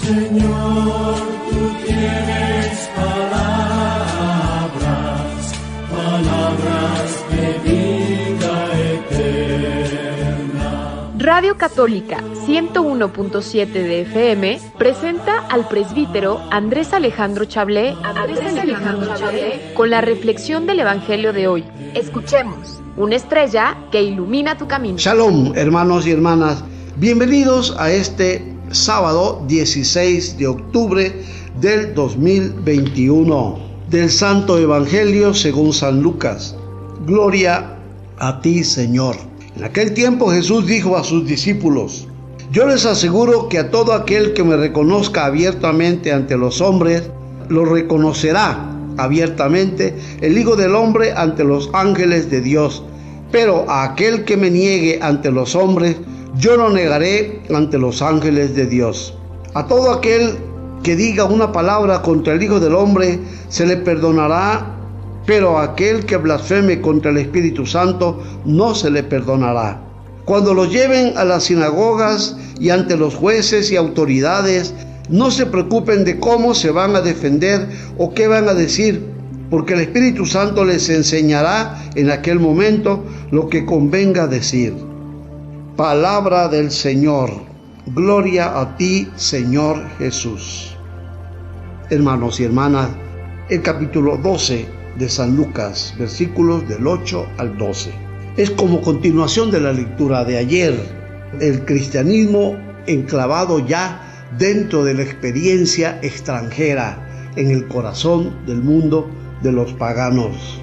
Señor, tú tienes palabras de vida eterna. Radio Católica 101.7 de FM presenta al presbítero Andrés Alejandro Chablé con la reflexión del Evangelio de hoy. Escuchemos, una estrella que ilumina tu camino. Shalom, hermanos y hermanas. Bienvenidos a este sábado 16 de octubre del 2021 del Santo Evangelio según San Lucas. Gloria a ti, Señor. En aquel tiempo Jesús dijo a sus discípulos: yo les aseguro que a todo aquel que me reconozca abiertamente ante los hombres, lo reconocerá abiertamente el Hijo del Hombre ante los ángeles de Dios. Pero a aquel que me niegue ante los hombres, yo lo negaré ante los ángeles de Dios. A todo aquel que diga una palabra contra el Hijo del Hombre, se le perdonará, pero a aquel que blasfeme contra el Espíritu Santo, no se le perdonará. Cuando los lleven a las sinagogas y ante los jueces y autoridades, no se preocupen de cómo se van a defender o qué van a decir, porque el Espíritu Santo les enseñará en aquel momento lo que convenga decir. Palabra del Señor. Gloria a ti, Señor Jesús. Hermanos y hermanas, el capítulo 12 de San Lucas, versículos del 8 al 12. Es como continuación de la lectura de ayer. El cristianismo enclavado ya dentro de la experiencia extranjera en el corazón del mundo de los paganos.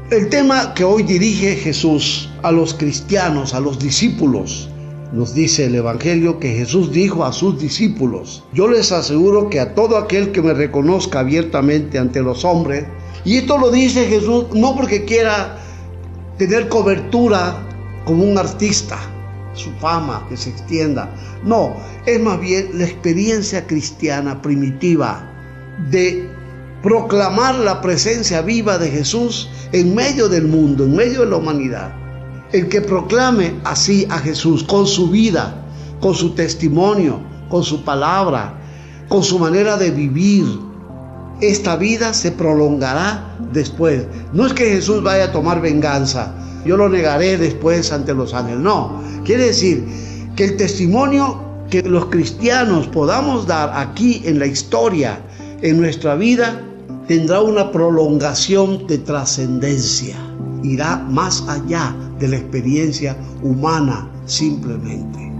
El tema que hoy dirige Jesús a los cristianos, a los discípulos, nos dice el Evangelio que Jesús dijo a sus discípulos: yo les aseguro que a todo aquel que me reconozca abiertamente ante los hombres, y esto lo dice Jesús no porque quiera tener cobertura como un artista, su fama que se extienda, no, es más bien la experiencia cristiana primitiva de proclamar la presencia viva de Jesús en medio del mundo, en medio de la humanidad. El que proclame así a Jesús con su vida, con su testimonio, con su palabra, con su manera de vivir, esta vida se prolongará después. No es que Jesús vaya a tomar venganza, yo lo negaré después ante los ángeles. No, quiere decir que el testimonio que los cristianos podamos dar aquí en la historia, en nuestra vida, tendrá una prolongación de trascendencia. Irá más allá de la experiencia humana simplemente.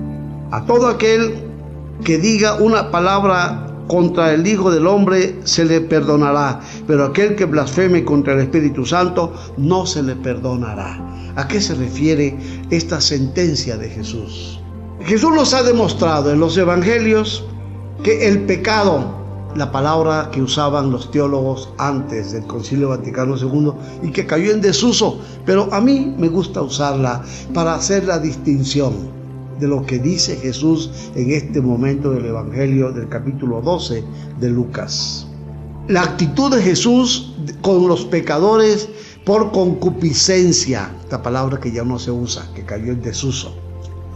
A todo aquel que diga una palabra contra el Hijo del Hombre se le perdonará, pero aquel que blasfeme contra el Espíritu Santo no se le perdonará. ¿A qué se refiere esta sentencia de Jesús? Jesús nos ha demostrado en los evangelios que el pecado, la palabra que usaban los teólogos antes del Concilio Vaticano II y que cayó en desuso, pero a mí me gusta usarla para hacer la distinción de lo que dice Jesús en este momento del Evangelio del capítulo 12 de Lucas. La actitud de Jesús con los pecadores por concupiscencia, esta palabra que ya no se usa, que cayó en desuso.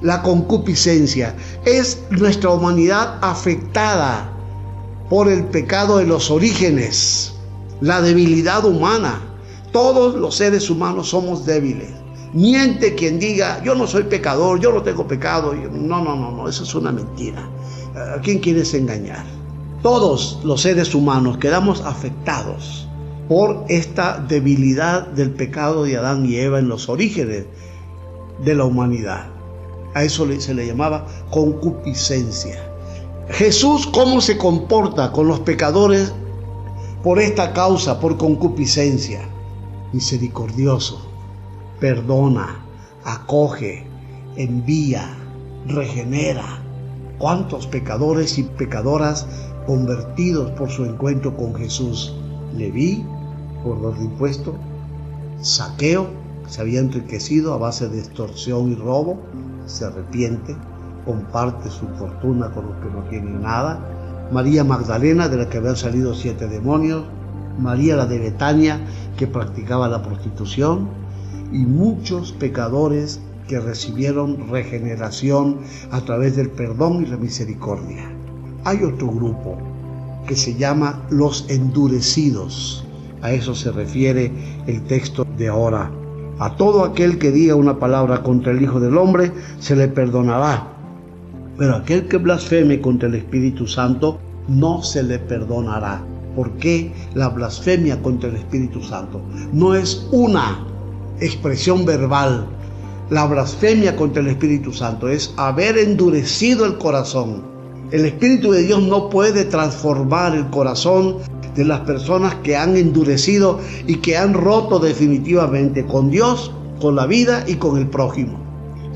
La concupiscencia es nuestra humanidad afectada por el pecado de los orígenes, la debilidad humana. Todos los seres humanos somos débiles. Miente quien diga: yo no soy pecador, yo no tengo pecado. No, eso es una mentira. ¿A quién quieres engañar? Todos los seres humanos quedamos afectados por esta debilidad del pecado de Adán y Eva en los orígenes de la humanidad. A eso se le llamaba concupiscencia. Jesús, ¿cómo se comporta con los pecadores por esta causa, por concupiscencia? Misericordioso, perdona, acoge, envía, regenera. ¿Cuántos pecadores y pecadoras convertidos por su encuentro con Jesús? Leví, cobrador de impuestos; Zaqueo, se había enriquecido a base de extorsión y robo, se arrepiente, comparte su fortuna con los que no tienen nada; María Magdalena, de la que habían salido 7 demonios; María la de Betania, que practicaba la prostitución; y muchos pecadores que recibieron regeneración a través del perdón y la misericordia. hay otro grupo que se llama los endurecidos. A eso se refiere el texto de ahora. A todo aquel que diga una palabra contra el Hijo del Hombre se le perdonará, pero aquel que blasfeme contra el Espíritu Santo no se le perdonará. ¿Por qué la blasfemia contra el Espíritu Santo? No es una expresión verbal. La blasfemia contra el Espíritu Santo es haber endurecido el corazón. El Espíritu de Dios no puede transformar el corazón de las personas que han endurecido y que han roto definitivamente con Dios, con la vida y con el prójimo.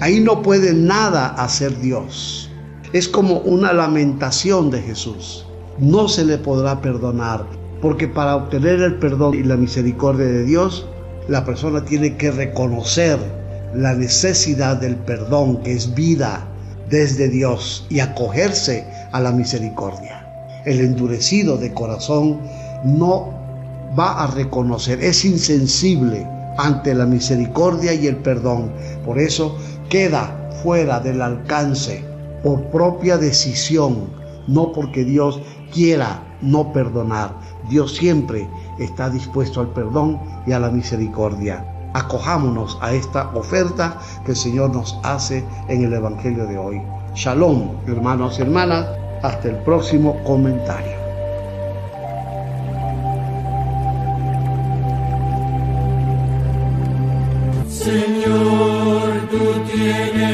Ahí no puede nada hacer Dios. Es como una lamentación de Jesús. No se le podrá perdonar, porque para obtener el perdón y la misericordia de Dios, la persona tiene que reconocer la necesidad del perdón, que es vida desde Dios, y acogerse a la misericordia. El endurecido de corazón no va a reconocer, es insensible ante la misericordia y el perdón. Por eso queda fuera del alcance por propia decisión, no porque Dios quiera no perdonar. Dios siempre está dispuesto al perdón y a la misericordia. Acojámonos a esta oferta que el Señor nos hace en el Evangelio de hoy. Shalom, hermanos y hermanas. Hasta el próximo comentario. Señor, tú tienes